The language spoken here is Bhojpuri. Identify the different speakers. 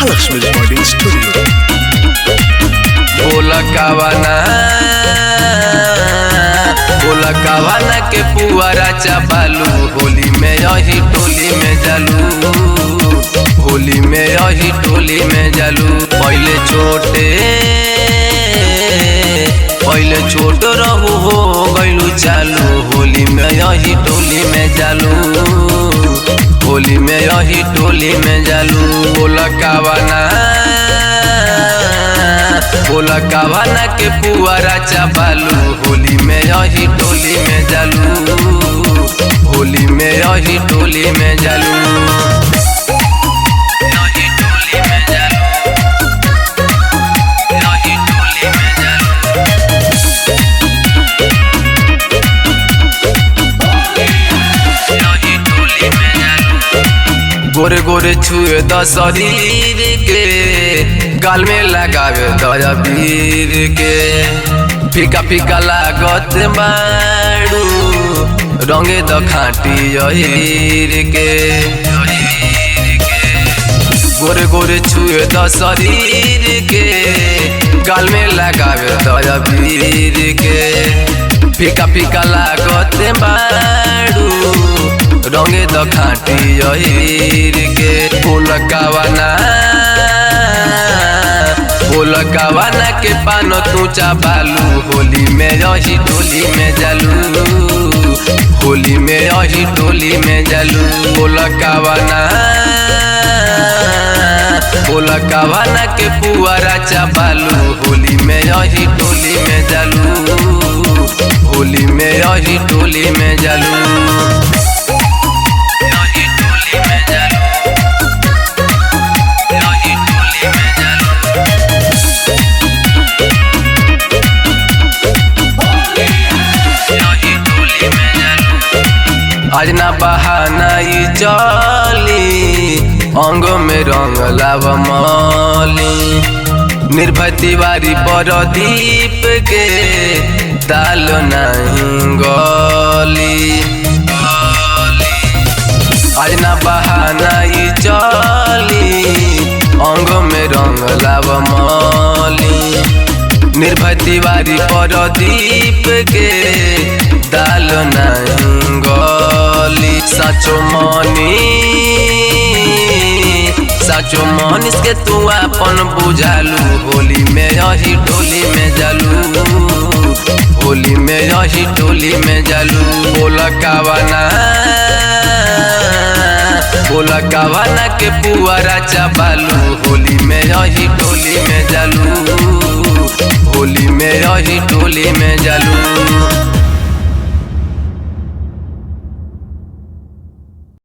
Speaker 1: Mahalakshmi Recording Studio।
Speaker 2: बोला कावाना के पुआरा चाबालू, होली में यही टोली में जालू, होली में यही टोली में जालू। पहले छोट रहू हो गईलू चालू, होली में यही टोली में जालू, होली में यही टोली में जालू। बोला कावाना के पुआरा चाबालू, होली में यही टोली में जालू, होली में यही टोली में जालू। गोरे गोरे छुए द शरीर के, गाल में लगावे दयाबीर के। फीका फीका लागत मारू, रंगे द खाटी अहीर के। गोरे गोरे छुए द शरीर के, गाल में लगावे दयाबीर के। फीका फीका लागत मारू, रंगे द खाटी अहीर के। बोला कावाना के पान तू चाबालू, होली में यही टोली में जालू, होली में यही टोली में जालू। बोला कावाना के पुआरा चाबालू, होली में यही टोली में जालू, होली में यही टोली में जालू। आज ना बहाना ई चली, अंग में रंग लाव मौली। निर्भय तिवारी परदीप के, दाल नहीं गली। आज ना बहाना ई चली, अंग में रंग लाव मौली। निर्भय तिवारी परदीप के, दाल नहीं गली। साचो मनीष के तू अपन बुझालू, होली में यही टोली में जालू, होली में यही टोली में जालू। बोला कावाना के पुआरा चाबालू, होली में यही टोली में जालू, होली में यही टोली में जालू।